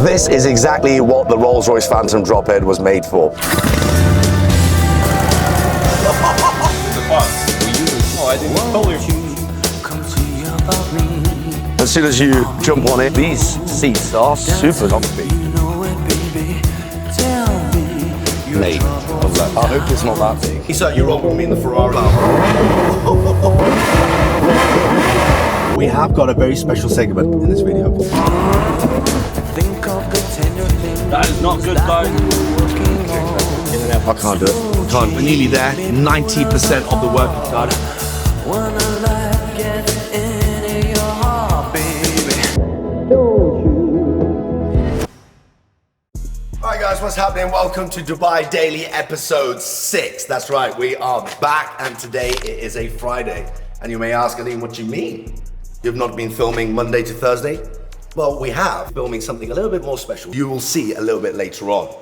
This is exactly what the Rolls-Royce Phantom Drophead was made for. As soon as you jump on it, these seats are super comfy. Mate, I hope it's not that big. So you roll with me in the Ferrari. We have got a very special segment in this video. That is not good, though. I can't do it. Can't. We're nearly there. 90% of the work is done. Alright guys, what's happening? Welcome to Dubai Daily episode 6. That's right, we are back and today it is a Friday. And you may ask, Aleem, what do you mean? You've not been filming Monday to Thursday? Well, we have, filming something a little bit more special. You will see a little bit later on.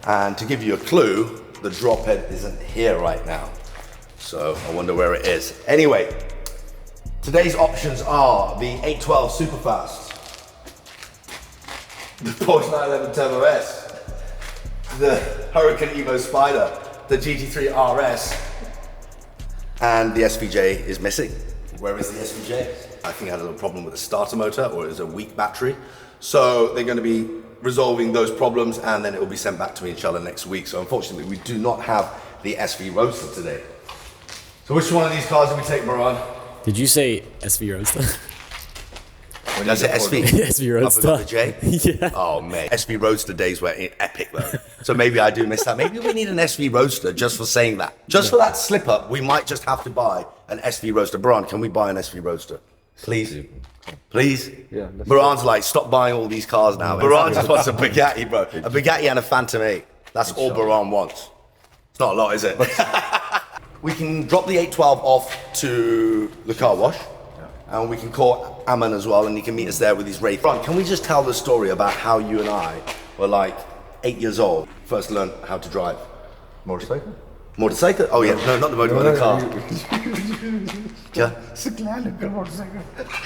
And to give you a clue, the Drophead isn't here right now. So I wonder where it is. Anyway, today's options are the 812 Superfast, the Porsche 911 Turbo S, the Hurricane Evo Spider, the GT3 RS, and the SVJ is missing. Where is the SVJ? I think I had a little problem with the starter motor, or it was a weak battery. So they're going to be resolving those problems and then it will be sent back to me inshallah next week. So unfortunately we do not have the SV Roadster today. So which one of these cars do we take, Baran? Did you say SV Roadster? When I say SV? SV Roadster. The J? Yeah. Oh mate, SV Roadster days were epic though. So maybe I do miss that. Maybe we need an SV Roadster just for saying that. Just for that slip up, we might just have to buy an SV Roadster. Baran, can we buy an SV Roadster? Please? Please? Yeah. Baran's like, stop buying all these cars now. Baran just wants a Bugatti, bro. A Bugatti and a Phantom 8. That's all Baran wants. It's not a lot, is it? We can drop the 812 off to the car wash. And we can call Aman as well, and he can meet us there with his Wraith. Baran, can we just tell the story about how you and I were like 8 years old, first learned how to drive? Motorcycle? Motorcycle? Oh yeah, no, not the motorbike, the car. Yeah. It's a kleine motorcycle.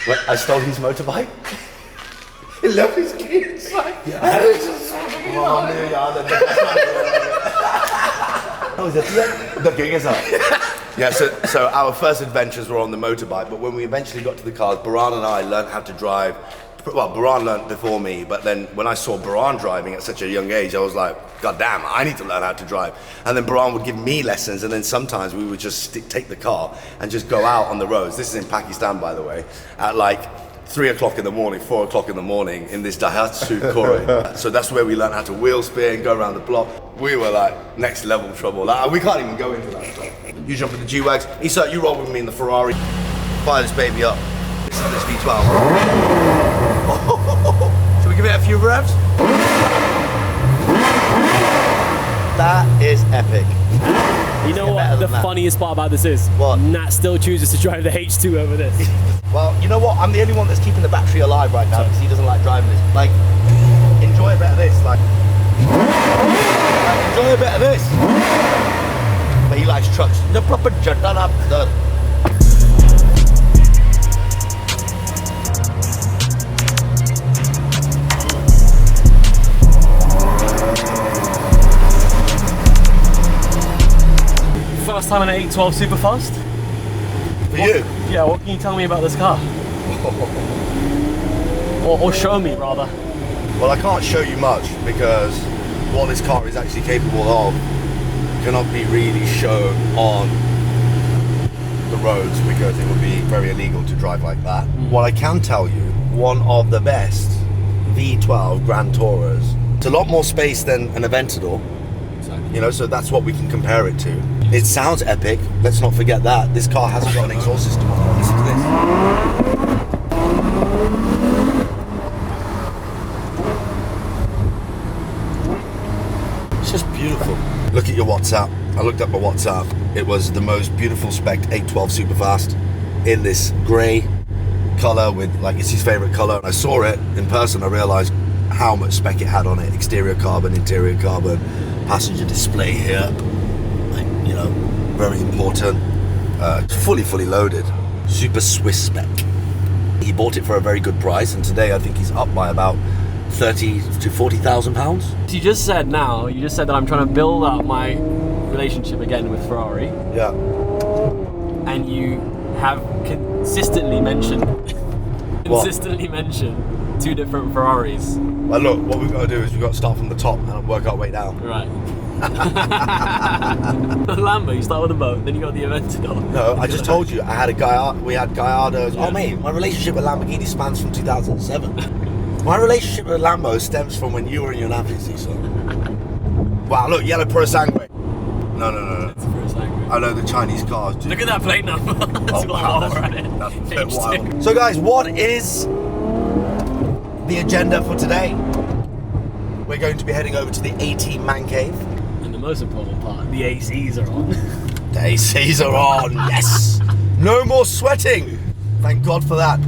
What, I stole his motorbike? He left his kids. Yeah, so our first adventures were on the motorbike, but when we eventually got to the cars, Baran and I learned how to drive. Well, Baran learned before me, but then when I saw Baran driving at such a young age, I was like, God damn, I need to learn how to drive. And then Baran would give me lessons, and then sometimes we would just take the car and just go out on the roads. This is in Pakistan, by the way, at like 3 o'clock in the morning, 4 o'clock in the morning in this Daihatsu Kore. So that's where we learned how to wheel spin, go around the block. We were like next level trouble. Like, we can't even go into that stuff. You jump in the G-Wags. Issa, you roll with me in the Ferrari. Fire this baby up. This is this V12. Shall we give it a few revs? That is epic. You know what the funniest part about this is? What? Nat still chooses to drive the H2 over this. Well, you know what? I'm the only one that's keeping the battery alive right now because he doesn't like driving this. Like, enjoy a bit of this. Like enjoy a bit of this. But he likes trucks. The proper jet done up. First time in an 812 Superfast? For you? Yeah, what can you tell me about this car? or show me, rather. Well, I can't show you much because what this car is actually capable of cannot be really shown on the roads because it would be very illegal to drive like that. What I can tell you, one of the best V12 Grand Tourers. It's a lot more space than an Aventador. You know, so that's what we can compare it to. It sounds epic. Let's not forget that. This car hasn't got an exhaust system on it. Listen to this. It's just beautiful. Look at your WhatsApp. I looked up my WhatsApp. It was the most beautiful spec 812 Superfast in this grey colour with, like, it's his favourite colour. I saw it in person. I realised how much spec it had on it. Exterior carbon, interior carbon, passenger display here. Like, you know, very important. Fully loaded. Super Swiss spec. He bought it for a very good price, and today I think he's up by about 30 to 40,000 pounds. You just said that I'm trying to build up my relationship again with Ferrari, Yeah. and you have consistently mentioned two different Ferraris. Well, look, what we've got to do is we've got to start from the top and work our way down. Right. The Lambo, you start with a boat, then you got the Aventador. No, I just told you, we had Gallardos. Yeah. Oh mate, my relationship with Lamborghini spans from 2007. My relationship with Lambo stems from when you were in your nappies, so. Wow, look, yellow Puro Sangue. No. That's for a second. I know the Chinese cars. Dude. Look at that plate number. Oh, wow, that's a bit wild. So guys, what is the agenda for today? We're going to be heading over to the A-Team Man Cave. And the most important part, the ACs are on. The ACs are on, yes! No more sweating! Thank God for that.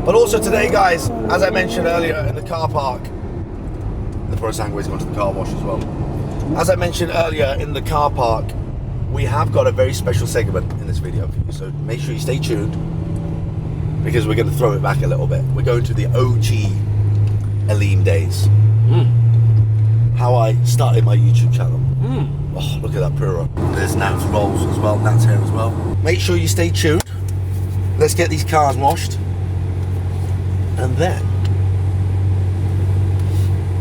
But also today, guys, as I mentioned earlier in the car park, the Puro Sangue's gone to the car wash as well. As I mentioned earlier in the car park, we have got a very special segment in this video for you, so make sure you stay tuned because we're going to throw it back a little bit. We're going to the OG Aleem days. How I started my YouTube channel. Oh, look at that Puro. There's Nat's Rolls as well, Nat's here as well. Make sure you stay tuned. Let's get these cars washed. And then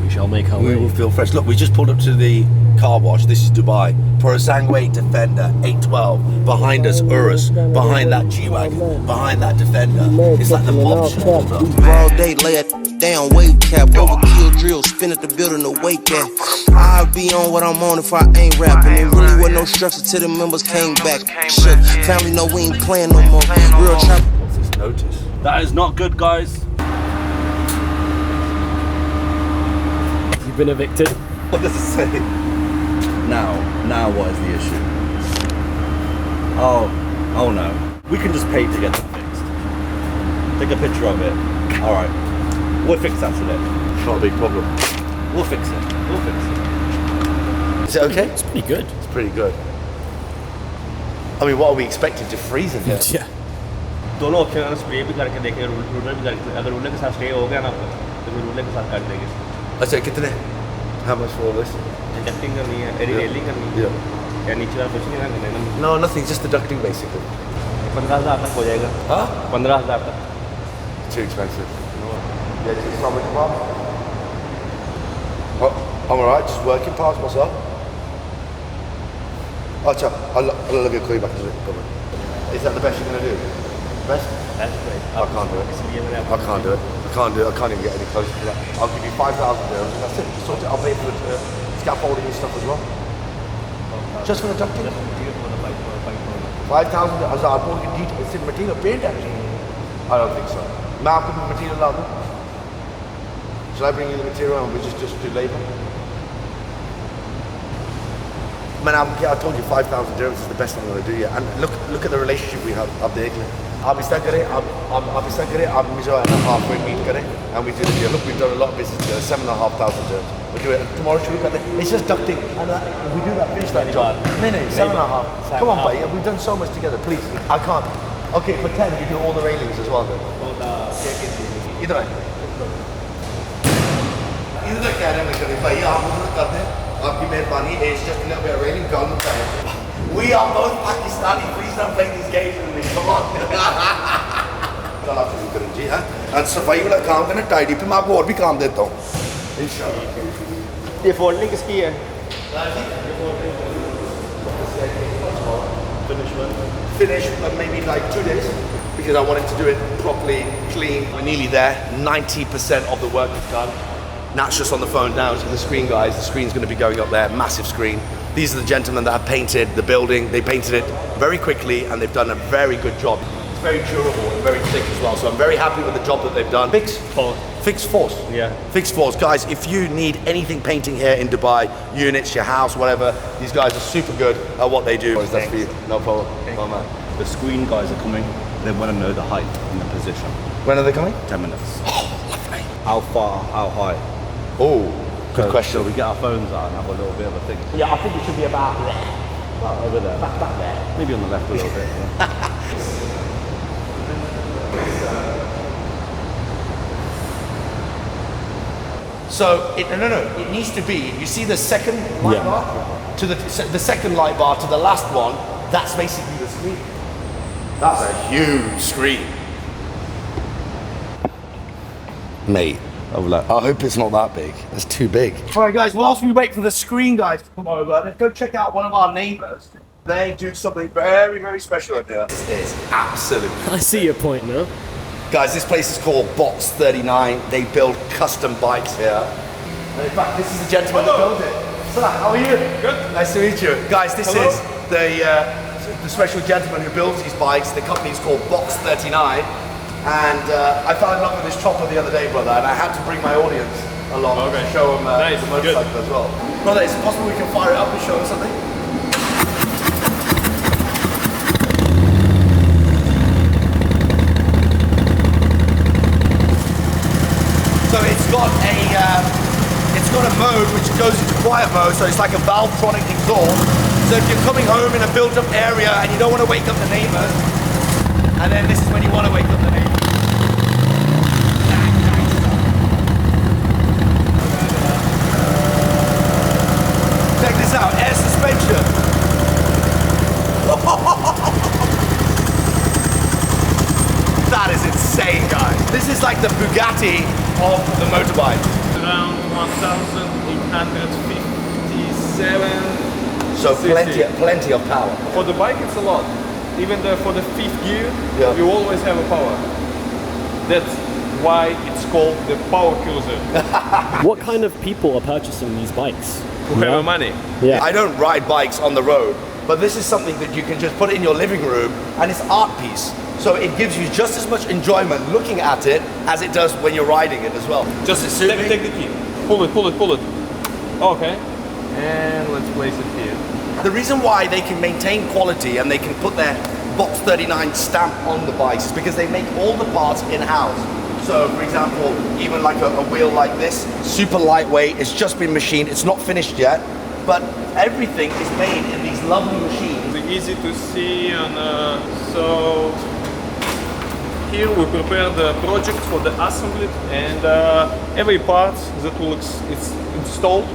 We shall make our we way. will feel fresh. Look, we just pulled up to the car wash. This is Dubai. Puro Sangue Defender 812. Behind us, Urus. Behind that G-Wagon. Behind that Defender. It's like the mob should pull up. All day, lay it down, weight cap, overkill drill, spin at the building to wake cap. I'll be on what I'm on if I ain't rapping. There really was no structure till the members came back. Shook, family know we ain't playing no more. Real trap. What's this notice? That is not good, guys. You've been evicted. What does it say? Now what is the issue? Oh no. We can just pay to get them fixed. Take a picture of it. Alright. We'll fix that today. Not a big problem. We'll fix it. Is it okay? It's pretty good. It's pretty good. I mean, what are we expected to freeze in here? Yeah. दोनों option अगर spray भी करके देखें ruler भी करके अगर ruler के साथ स्प्रे हो गया ना तो फिर रूलर के साथ कर देंगे अच्छा कितने? How much for all this? Ducting करनी है रेलिंग करनी है या नीचे वाला कुछ नहीं ना करना है No, nothing, just the ducting basically. 15,000 तक हो जाएगा Huh? 15,000 तक Too expensive. Yeah, just something to buy. Oh, I'm alright, just working parts myself. Acha, I'll look at you back in a minute. Is that the best you're going to do? Best? that's great I can't do it. इसलिए मैंने I can't do it. I can't do it. I can't even get any closer to that. I'll give you 5,000 dirhams and that's it. Sort it. I'll pay for the scaffolding and stuff as well. Just for the ducting? 5,000 हजार पोल की डीट सिर्फ material paint है I don't think so. मैं आपको material ला दूँ. Shall I bring you the material and we just do labor? Man, I told you 5,000 dirhams is the best I'm going to do here. And look at the relationship we have up there. आप इस तरह करें, आप मुझे halfway meet करें, and we do the deal. Look, we've done a lot of business together, 7,500 dirhams. We'll do it tomorrow. Should we cut it? It's just ducting, and if we do that, finish that job. No, 7.5. Come on, buddy. We've done so much together. Please, I can't. Okay, for 10, you do all the railings as well then. इधर आए. इधर कह रहे हैं कभी भाई आप उधर कर दें. आपकी मेहरबानी. It's just a little bit of railing. Government time. We are both Pakistani. Please don't play these games with me. Come on. कल आप शुरू करें जी हाँ. और सफाई वाला काम करना टाइडी पे मैं आपको और भी काम देता हूँ. इंशाल्लाह. ये फोल्डिंग किसकी है Finish, but maybe like 2 days because I wanted to do it properly, clean. We're nearly there. 90% of the work is done. Nat's just on the phone now to the screen guys. The screen's going to be going up there, massive screen. These are the gentlemen that have painted the building. They painted it very quickly and they've done a very good job. It's very durable and very thick as well. So I'm very happy with the job that they've done. Fixed force. Yeah. Fixed force. Guys, if you need anything painting here in Dubai, units, your house, whatever, these guys are super good at what they do. That's for you. No problem. Oh, man. The screen guys are coming. They want to know the height and the position. When are they coming? 10 minutes. Oh, lovely. How far, how high? Oh, good question. So we get our phones out and have a little bit of a thing. Yeah, I think it should be about there. Right over there. Back there. Maybe on the left a little bit. Yeah. So it needs to be. You see the second light bar to the second light bar to the last one. That's basically the screen. That's a huge screen, mate. I hope it's not that big. It's too big. All right, guys. Whilst we wait for the screen guys to come over, let's go check out one of our neighbours. They do something very, very special up here. This is absolutely. I see your point now. Guys, this place is called Box 39. They build custom bikes here. And in fact, this is the gentleman that built it. So, how are you? Good. Nice to meet you. Guys, this is the special gentleman who builds these bikes. The company is called Box 39. And I fell in love with this chopper the other day, brother, and I had to bring my audience along to show them the motorcycle as well. Brother, is it possible we can fire it up and show them something? So it's got a mode which goes into quiet mode, so it's like a Valvetronic exhaust. So if you're coming home in a built-up area and you don't want to wake up the neighbors, and then this is when you want to wake up the neighbors. Check this out, air suspension. That is insane, guys. This is like the Bugatti of the motorbike. Around 1,857. So plenty of power. For the bike, it's a lot. Even for the fifth gear, you always have a power. That's why it's called the power cruiser. What kind of people are purchasing these bikes? Who have money. Yeah. I don't ride bikes on the road, but this is something that you can just put in your living room, and it's art piece. So it gives you just as much enjoyment looking at it as it does when you're riding it as well. Just Take the key. Pull it. Okay. And let's place it here. The reason why they can maintain quality and they can put their Box 39 stamp on the bikes is because they make all the parts in-house. So, for example, even like a wheel like this, super lightweight, it's just been machined, it's not finished yet, but everything is made in these lovely machines. It's easy to see, and so here we prepare the project for the assembly, and every part that it's installed,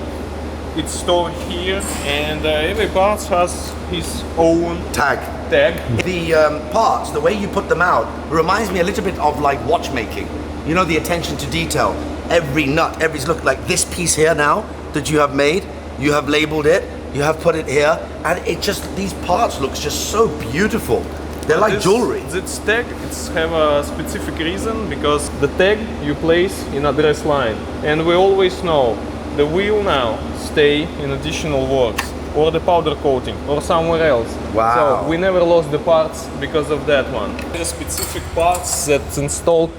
it's stored here, and every part has his own Tag. The parts, the way you put them out, reminds me a little bit of like watchmaking. You know, the attention to detail. Every nut, look, like this piece here now that you have made, you have labeled it, you have put it here, and it just, these parts looks just so beautiful. They're like jewelry. This tag, it's have a specific reason, because the tag you place in address line, and we always know the wheel now stay in additional works, or the powder coating, or somewhere else. Wow. So we never lost the parts because of that one. The specific parts that's installed.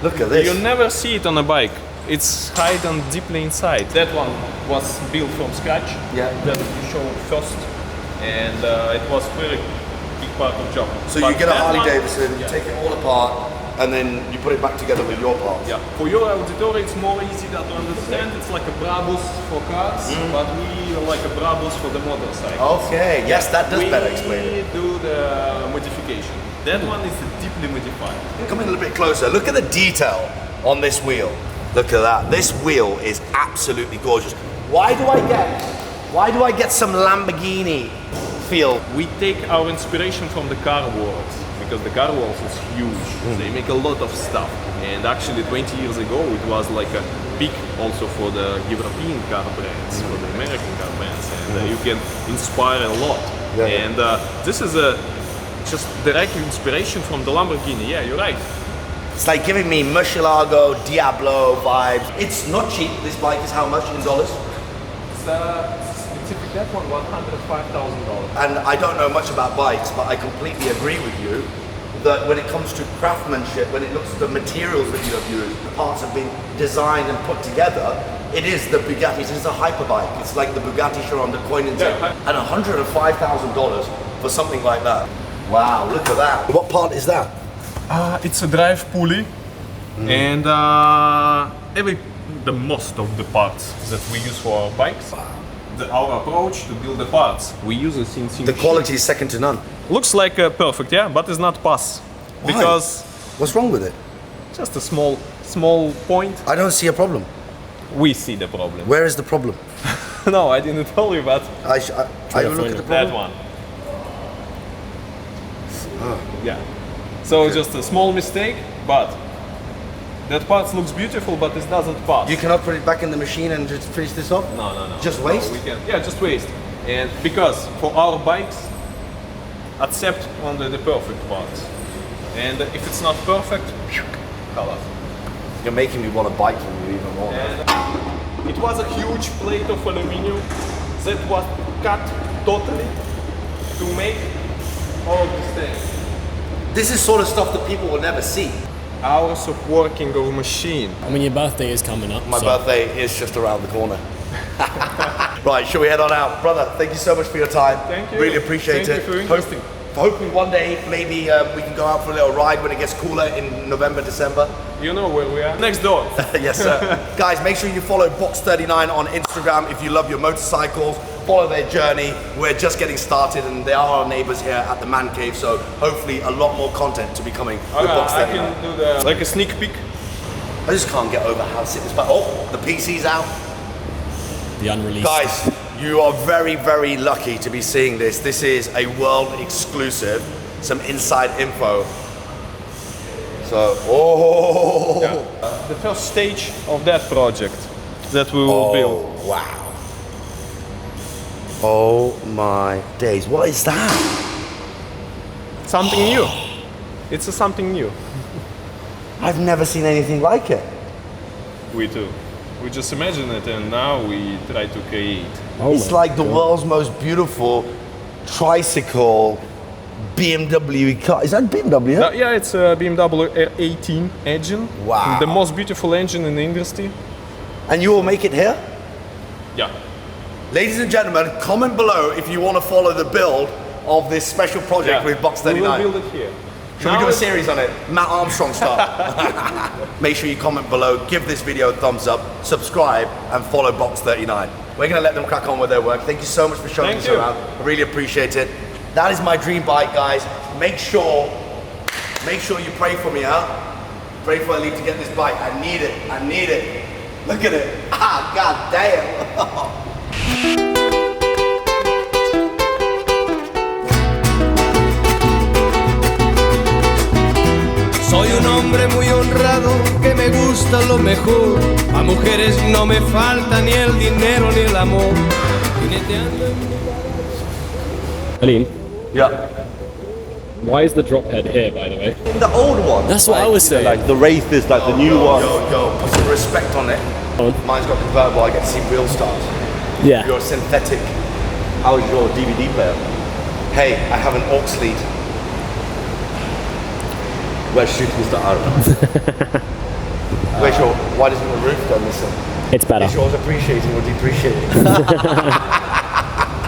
Look at this. You never see it on a bike. It's hidden deeply inside. That one was built from scratch. Yeah. That you show first, and it was very big part of job. So you get a Harley Davidson, you take it all apart, and then you put it back together with your parts. Yeah. For your auditory, it's more easy to understand. It's like a Brabus for cars, but we are like a Brabus for the motorcycle. Okay, yes, that does better explain it. We do the modification. That one is deeply modified. Come in a little bit closer. Look at the detail on this wheel. Look at that. This wheel is absolutely gorgeous. Why do I get some Lamborghini feel? We take our inspiration from the car world, because the car world is huge. They make a lot of stuff. And actually 20 years ago it was like a big also for the European car brands, for the American car brands, and you can inspire a lot. And this is just direct inspiration from the Lamborghini. Yeah, you're right. It's like giving me Murcielago, Diablo vibes. It's not cheap. This bike is how much in dollars? It's specific that one, $105,000. And I don't know much about bikes, but I completely agree with you that when it comes to craftsmanship, when it looks at the materials that you have used, the parts have been designed and put together, it is the Bugatti. It's a hyperbike. It's like the Bugatti Chiron, the coin and and $105,000 for something like that. Wow, look at that. What part is that? It's a drive pulley, and the most of the parts that we use for our bikes, our approach to build the parts, we use a CNC The quality is second to none. Looks like perfect, yeah, but it's not pass. Why? Because what's wrong with it? just a small point. I don't see a problem. we see the problem. Where is the problem? No, I didn't tell you, but I look at the that problem. one. Yeah. So just a small mistake, but that part looks beautiful, but it doesn't pass. You cannot put it back in the machine and just finish this off? No. Just waste? No, we can. Yeah, just waste. And because for our bikes, accept only the perfect parts. And if it's not perfect, color. You're making me want to bike from you even more. And it was a huge plate of aluminium that was cut totally to make all of these things. This is sort of stuff that people will never see. Hours of working of a machine. I mean, your birthday is coming up. My birthday is just around the corner. Right, shall we head on out? Brother, thank you so much for your time. Thank you. Really appreciate Thank it. you for interesting. Hopefully one day, maybe we can go out for a little ride when it gets cooler in November, December. You know where we are. Next door. Yes, sir. Guys, make sure you follow Box39 on Instagram if you love your motorcycles. Follow their journey. We're just getting started and they are our neighbors here at the Man Cave, so hopefully a lot more content to be coming with I Box39. can do the like a sneak peek. I just can't get over how sick this bike. Oh, the PC's out. The unreleased. Guys, you are very, very lucky to be seeing this. This is a world exclusive, some inside info. So, oh! Yeah. The first stage of that project that we will build. Wow. Oh my days, what is that? Something new. It's something new. I've never seen anything like it. We do. We just imagine it and now we try to create. It's like the world's most beautiful tricycle BMW car. Is that BMW? Yeah, it's a BMW 18 engine. Wow. The most beautiful engine in the industry. And you will make it here? Yeah. Ladies and gentlemen, comment below if you want to follow the build of this special project with Box39. We will build it here. Should we do a series on it? Matt Armstrong style. Make sure you comment below, give this video a thumbs up, subscribe, and follow Box39. We're going to let them crack on with their work. Thank you so much for showing us around. I really appreciate it. That is my dream bike, guys. Make sure you pray for me, huh? Pray for Aleem to get this bike. I need it. I need it. Look at it. Ah, god damn. Soy un hombre muy honrado que me gusta lo mejor. A mujeres no me falta ni el dinero ni el amor. Aleem, Yeah. why is the Drophead here, by the way? The old one. That's what I was saying. Like the Wraith is like the new one. Yo, put some respect on it. Mine's got convertible, I get to see real stars. Yeah. You're a synthetic. How is your DVD player? Hey, I have an aux lead. Where's shooting star? Where's your, why doesn't the roof go missing? It's better. Is yours appreciating or depreciating?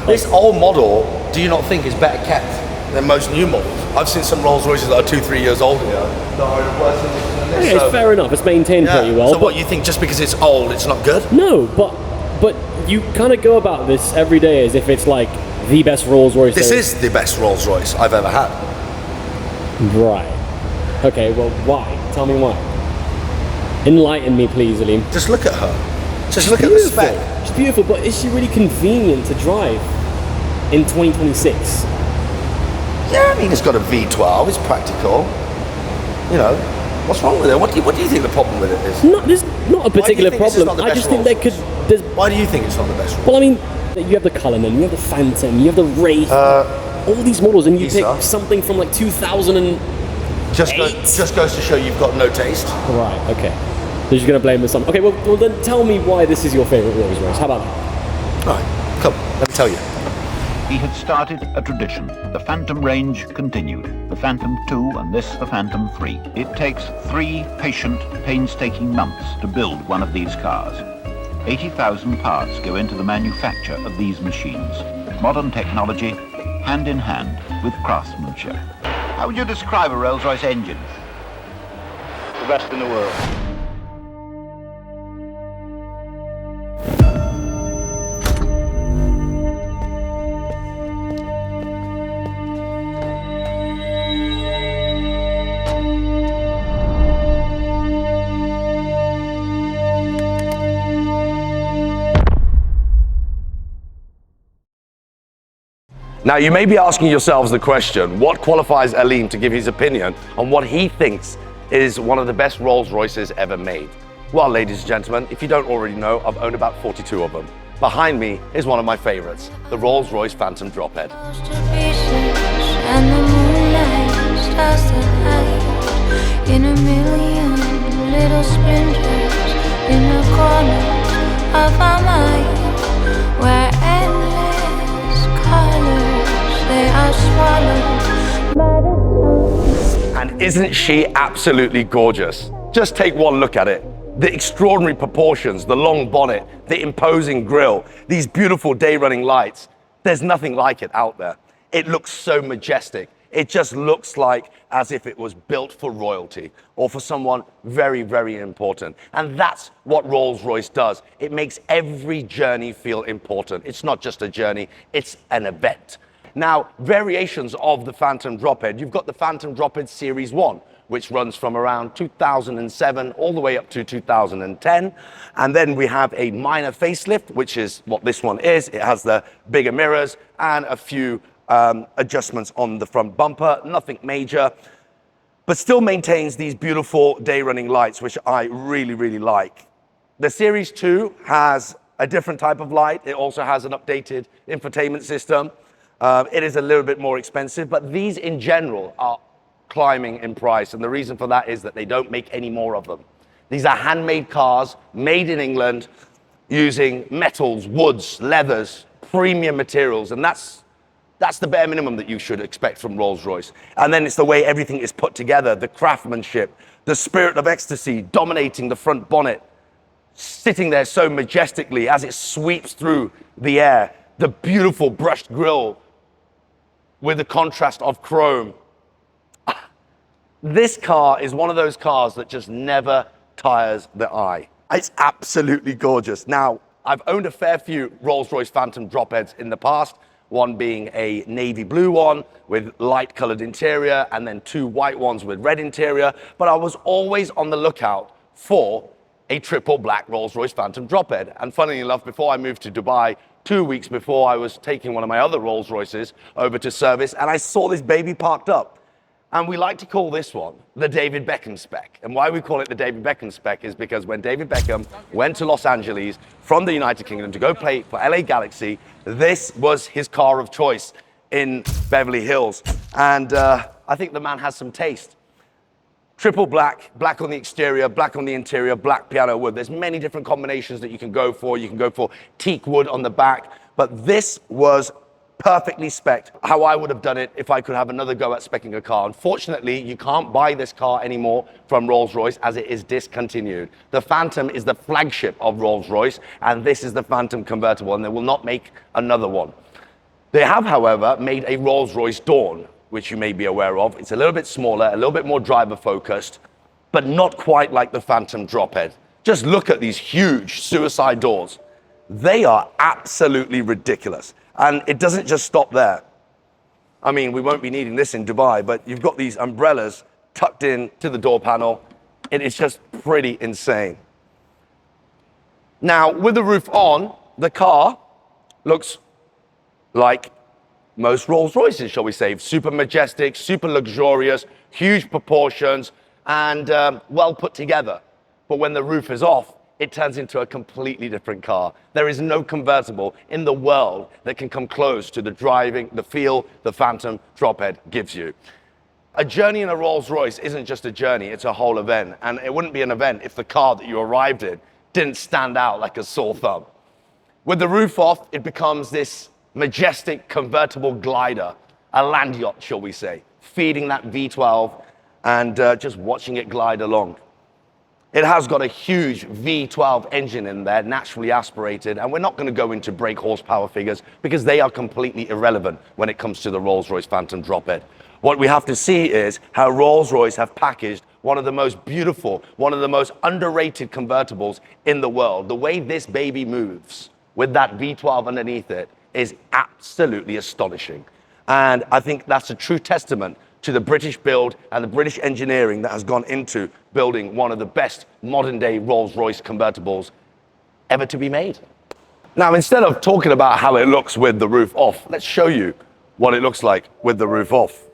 This old model, do you not think is better kept than most new models? I've seen some Rolls-Royces that are 2-3 years old here that are in worse condition than this. Okay, it's fair enough. It's maintained pretty well. So what, you think just because it's old, it's not good? No, but you kind of go about this every day as if it's like the best Rolls-Royce. This is the best Rolls-Royce I've ever had. Right. Okay, well, why? Tell me why. Enlighten me, please, Aleem. Just look at her. Just look at the spec. She's beautiful, but is she really convenient to drive in 2026? Yeah, I mean, it's got a V12, it's practical. You know, what's wrong with it? What do you think the problem with it is? No, there's not a particular problem. I just think there could. Why do you think it's not the best Rolls? Well, I mean, you have the Cullinan, you have the Phantom, you have the Wraith, all these models, and you pick something from like 2000 and. Just goes to show you've got no taste. Right, okay. So you're going to blame the sun. Okay, well then tell me why this is your favourite Rolls-Royce. How about that? All right, come, let me tell you. He had started a tradition. The Phantom range continued. The Phantom 2 and this the Phantom 3. It takes 3 patient, painstaking months to build one of these cars. 80,000 parts go into the manufacture of these machines. Modern technology, hand in hand with craftsmanship. How would you describe a Rolls-Royce engine? The best in the world. Now, you may be asking yourselves the question, what qualifies Aleem to give his opinion on what he thinks is one of the best Rolls-Royces ever made? Well, ladies and gentlemen, if you don't already know, I've owned about 42 of them. Behind me is one of my favorites, the Rolls-Royce Phantom Drophead. And the moonlight starts to hide in a million little splinters in the corner of our mind, where endless colors, they are swallowed by the sun. And isn't she absolutely gorgeous? Just take one look at it. The extraordinary proportions, the long bonnet, the imposing grille, these beautiful day-running lights. There's nothing like it out there. It looks so majestic. It just looks like as if it was built for royalty or for someone very, very important. And that's what Rolls-Royce does. It makes every journey feel important. It's not just a journey, it's an event. Now, variations of the Phantom Drophead. You've got the Phantom Drophead Series 1, which runs from around 2007 all the way up to 2010. And then we have a minor facelift, which is what this one is. It has the bigger mirrors and a few adjustments on the front bumper, nothing major, but still maintains these beautiful day-running lights, which I really, really like. The Series 2 has a different type of light. It also has an updated infotainment system. It is a little bit more expensive, but these in general are climbing in price, and the reason for that is that they don't make any more of them. These are handmade cars made in England using metals, woods, leathers, premium materials, and that's the bare minimum that you should expect from Rolls-Royce. And then it's the way everything is put together, the craftsmanship, the spirit of ecstasy dominating the front bonnet, sitting there so majestically as it sweeps through the air, the beautiful brushed grille with the contrast of chrome. This car is one of those cars that just never tires the eye. It's absolutely gorgeous. Now, I've owned a fair few Rolls-Royce Phantom Dropheads in the past, one being a navy blue one with light colored interior and then two white ones with red interior. But I was always on the lookout for a triple black Rolls-Royce Phantom Drophead. And funnily enough, before I moved to Dubai, 2 weeks before, I was taking one of my other Rolls-Royces over to service and I saw this baby parked up. And we like to call this one the David Beckham spec. And why we call it the David Beckham spec is because when David Beckham went to Los Angeles from the United Kingdom to go play for LA Galaxy, this was his car of choice in Beverly Hills. And I think the man has some taste. Triple black, black on the exterior, black on the interior, black piano wood. There's many different combinations that you can go for. You can go for teak wood on the back, but this was perfectly spec'd how I would have done it if I could have another go at speccing a car. Unfortunately, you can't buy this car anymore from Rolls-Royce as it is discontinued. The Phantom is the flagship of Rolls-Royce, and this is the Phantom convertible, and they will not make another one. They have, however, made a Rolls-Royce Dawn, which you may be aware of. It's a little bit smaller, a little bit more driver-focused, but not quite like the Phantom Drophead. Just look at these huge suicide doors. They are absolutely ridiculous. And it doesn't just stop there. I mean, we won't be needing this in Dubai, but you've got these umbrellas tucked in to the door panel. It is just pretty insane. Now, with the roof on, the car looks like most Rolls-Royces, shall we say. Super majestic, super luxurious, huge proportions, and well put together. But when the roof is off, it turns into a completely different car. There is no convertible in the world that can come close to the driving, the feel the Phantom Drophead gives you. A journey in a Rolls-Royce isn't just a journey, it's a whole event. And it wouldn't be an event if the car that you arrived in didn't stand out like a sore thumb. With the roof off, it becomes this majestic convertible glider, a land yacht, shall we say, feeding that V12 and just watching it glide along. It has got a huge V12 engine in there, naturally aspirated, and we're not going to go into brake horsepower figures because they are completely irrelevant when it comes to the Rolls-Royce Phantom Drophead. What we have to see is how Rolls-Royce have packaged one of the most beautiful, one of the most underrated convertibles in the world. The way this baby moves with that V12 underneath it is absolutely astonishing. And I think that's a true testament to the British build and the British engineering that has gone into building one of the best modern-day Rolls-Royce convertibles ever to be made. Now, instead of talking about how it looks with the roof off, let's show you what it looks like with the roof off.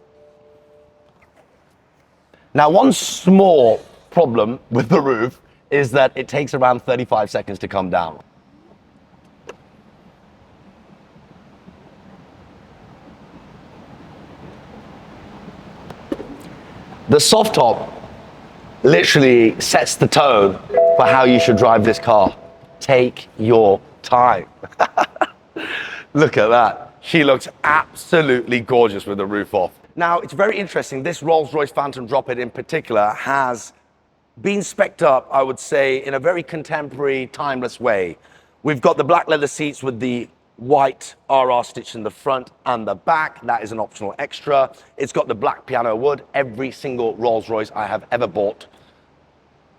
Now, one small problem with the roof is that it takes around 35 seconds to come down. The soft top literally sets the tone for how you should drive this car. Take your time. Look at that. She looks absolutely gorgeous with the roof off. Now, it's very interesting. This Rolls-Royce Phantom Drophead in particular has been spec'd up, I would say, in a very contemporary, timeless way. We've got the black leather seats with the white RR stitch in the front and the back. That is an optional extra. It's got the black piano wood. Every single Rolls-Royce I have ever bought,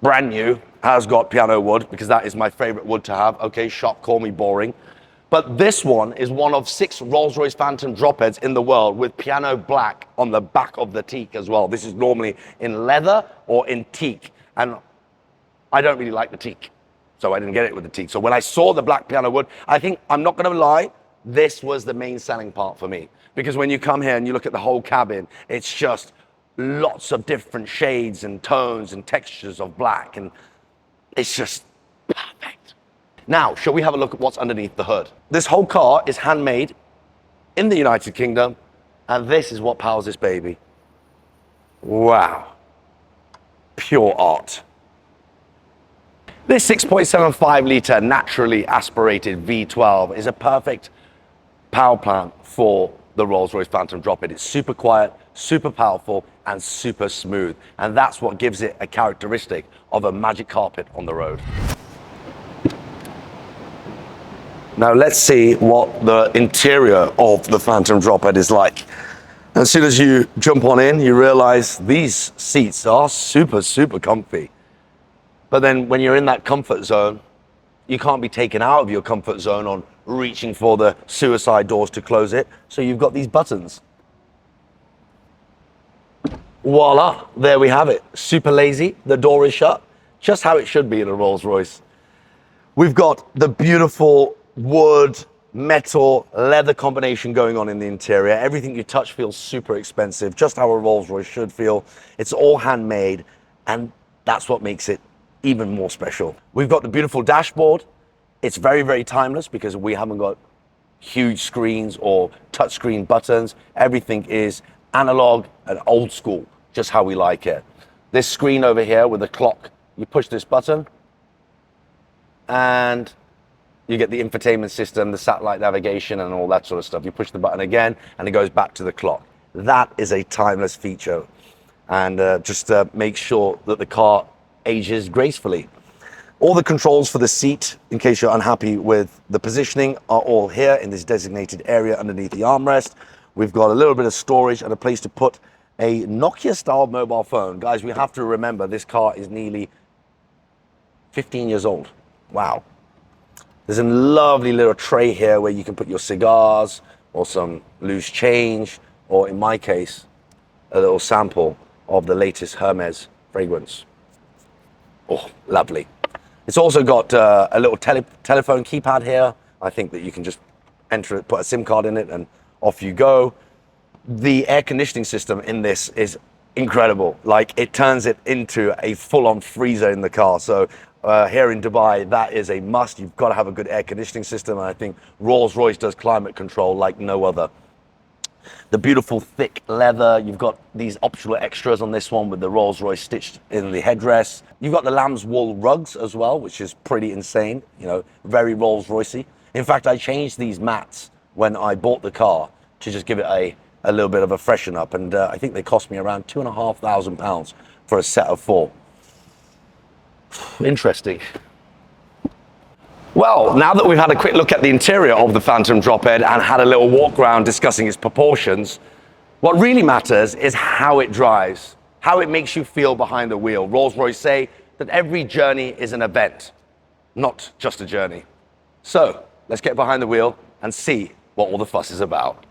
brand new, has got piano wood because that is my favorite wood to have. Okay, shop, call me boring. But this one is one of 6 Rolls-Royce Phantom Dropheads in the world with piano black on the back of the teak as well. This is normally in leather or in teak. And I don't really like the teak, so I didn't get it with the teak. So when I saw the black piano wood, I think, I'm not gonna lie, this was the main selling part for me. Because when you come here and you look at the whole cabin, it's just lots of different shades and tones and textures of black, and it's just perfect. Now, shall we have a look at what's underneath the hood? This whole car is handmade in the United Kingdom, and this is what powers this baby. Wow. Pure art. This 6.75 litre naturally aspirated V12 is a perfect power plant for the Rolls-Royce Phantom Drophead. It's super quiet, super powerful, and super smooth. And that's what gives it a characteristic of a magic carpet on the road. Now let's see what the interior of the Phantom Drophead is like. As soon as you jump on in, you realize these seats are super, super comfy. But then when you're in that comfort zone, you can't be taken out of your comfort zone on reaching for the suicide doors to close it. So you've got these buttons. Voila, there we have it. Super lazy, the door is shut, just how it should be in a Rolls-Royce. We've got the beautiful wood, metal, leather combination going on in the interior. Everything you touch feels super expensive, just how a Rolls-Royce should feel. It's all handmade, and that's what makes it even more special. We've got the beautiful dashboard. It's very, very timeless because we haven't got huge screens or touchscreen buttons. Everything is analog and old school, just how we like it. This screen over here with the clock, you push this button, and you get the infotainment system, the satellite navigation, and all that sort of stuff. You push the button again, and it goes back to the clock. That is a timeless feature, and just make sure that the car ages gracefully. All the controls for the seat, in case you're unhappy with the positioning, are all here in this designated area underneath the armrest. We've got a little bit of storage and a place to put a Nokia-style mobile phone. Guys, we have to remember this car is nearly 15 years old. Wow. There's a lovely little tray here where you can put your cigars or some loose change, or in my case, a little sample of the latest Hermes fragrance. Oh, lovely. It's also got a little telephone keypad here. I think that you can just enter it, put a SIM card in it, and off you go. The air conditioning system in this is incredible. Like, it turns it into a full-on freezer in the car. So here in Dubai, that is a must. You've got to have a good air conditioning system, and I think Rolls-Royce does climate control like no other. The beautiful thick leather. You've got these optional extras on this one with the Rolls-Royce stitched in the headrest. You've got the lamb's wool rugs as well, which is pretty insane, you know, very Rolls-Roycey. In fact, I changed these mats when I bought the car to just give it a little bit of a freshen up, and I think they cost me around £2,500 for a set of 4. Interesting. Well, now that we've had a quick look at the interior of the Phantom Drophead and had a little walk around discussing its proportions, what really matters is how it drives, how it makes you feel behind the wheel. Rolls-Royce say that every journey is an event, not just a journey. So let's get behind the wheel and see what all the fuss is about.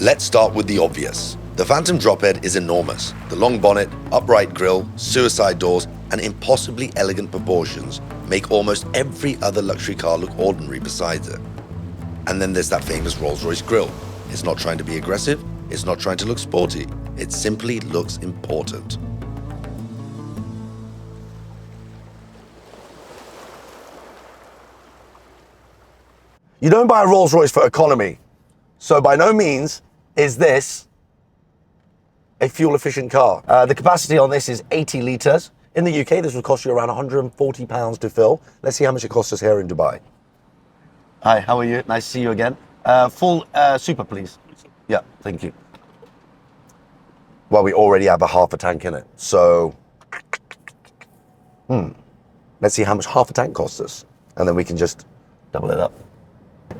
Let's start with the obvious. The Phantom Drophead is enormous. The long bonnet, upright grille, suicide doors, and impossibly elegant proportions make almost every other luxury car look ordinary besides it. And then there's that famous Rolls-Royce grille. It's not trying to be aggressive, it's not trying to look sporty, it simply looks important. You don't buy a Rolls-Royce for economy, so by no means is this a fuel-efficient car. The capacity on this is 80 litres. In the UK, this would cost you around £140 to fill. Let's see how much it costs us here in Dubai. Hi, how are you? Nice to see you again. Full super, please. Yeah, thank you. Well, we already have a half a tank in it, so let's see how much half a tank costs us, and then we can just double it up.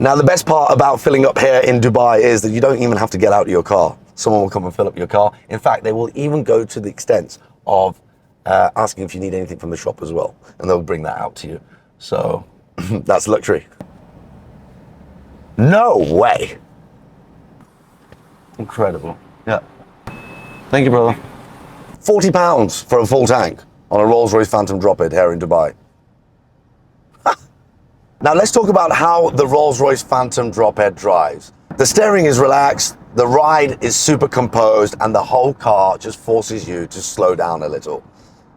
Now, the best part about filling up here in Dubai is that you don't even have to get out of your car. Someone will come and fill up your car. In fact, they will even go to the extent of asking if you need anything from the shop as well, and they'll bring that out to you. So that's luxury. No way. Incredible. Yeah. Thank you, brother. £40 for a full tank on a Rolls-Royce Phantom Drophead here in Dubai. Now let's talk about how the Rolls-Royce Phantom Drophead drives. The steering is relaxed, the ride is super composed, and the whole car just forces you to slow down a little.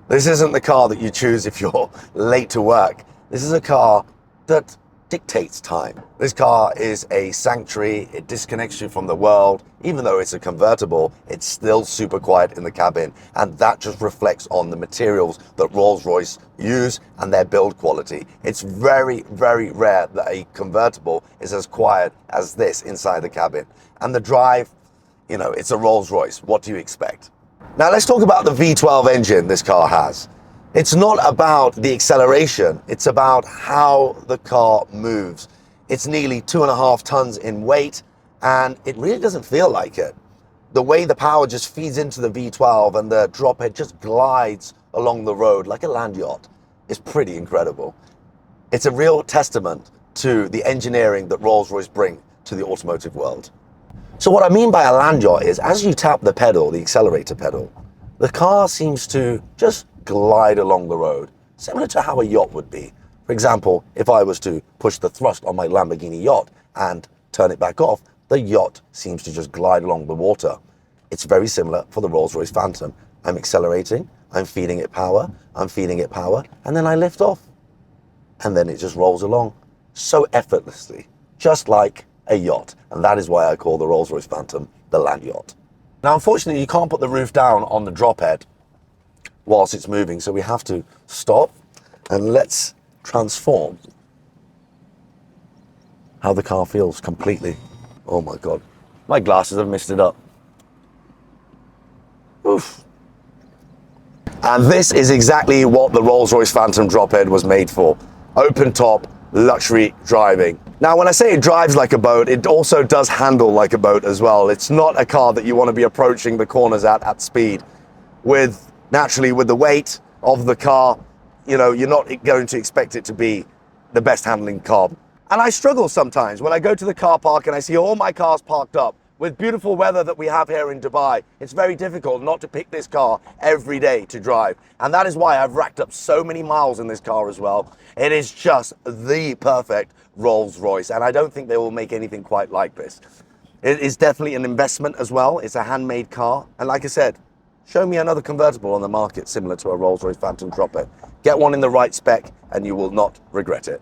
This isn't the car that you choose if you're late to work. This is a car that dictates time. This car is a sanctuary. It disconnects you from the world. Even though it's a convertible, it's still super quiet in the cabin, and that just reflects on the materials that Rolls-Royce use and their build quality. It's very, very rare that a convertible is as quiet as this inside the cabin. And the drive, you know, it's a Rolls-Royce. What do you expect? Now let's talk about the V12 engine this car has. It's not about the acceleration, it's about how the car moves. It's nearly 2.5 tons in weight, and it really doesn't feel like it. The way the power just feeds into the V12 and the Drophead just glides along the road like a land yacht is pretty incredible. It's a real testament to the engineering that Rolls-Royce bring to the automotive world. So what I mean by a land yacht is, as you tap the pedal, the accelerator pedal, the car seems to just glide along the road, similar to how a yacht would be. For example, if I was to push the thrust on my Lamborghini yacht and turn it back off, the yacht seems to just glide along the water. It's very similar for the Rolls-Royce Phantom. I'm accelerating, I'm feeding it power, and then I lift off. And then it just rolls along so effortlessly, just like a yacht. And that is why I call the Rolls-Royce Phantom the land yacht. Now, unfortunately, you can't put the roof down on the Drophead whilst it's moving, so we have to stop and let's transform how the car feels completely. Oh my God, my glasses have messed it up. Oof. And this is exactly what the Rolls-Royce Phantom Drophead was made for. Open top, luxury driving. Now, when I say it drives like a boat, it also does handle like a boat as well. It's not a car that you want to be approaching the corners at speed. Naturally, with the weight of the car, you know, you're not going to expect it to be the best handling car. And I struggle sometimes when I go to the car park and I see all my cars parked up. With beautiful weather that we have here in Dubai, it's very difficult not to pick this car every day to drive. And that is why I've racked up so many miles in this car as well. It is just the perfect Rolls-Royce, and I don't think they will make anything quite like this. It is definitely an investment as well. It's a handmade car. And like I said, show me another convertible on the market similar to a Rolls-Royce Phantom Drophead. Get one in the right spec and you will not regret it.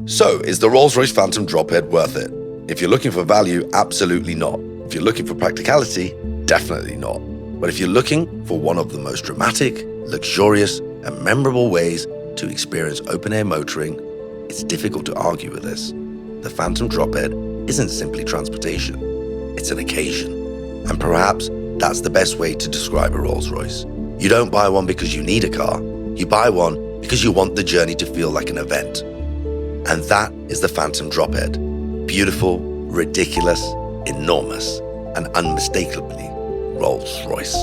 So, is the Rolls-Royce Phantom Drophead worth it? If you're looking for value, absolutely not. If you're looking for practicality, definitely not. But if you're looking for one of the most dramatic, luxurious, and memorable ways to experience open-air motoring, it's difficult to argue with this. The Phantom Drophead isn't simply transportation, it's an occasion. And perhaps that's the best way to describe a Rolls-Royce. You don't buy one because you need a car, you buy one because you want the journey to feel like an event. And that is the Phantom Drophead. Beautiful, ridiculous, enormous, and unmistakably Rolls-Royce.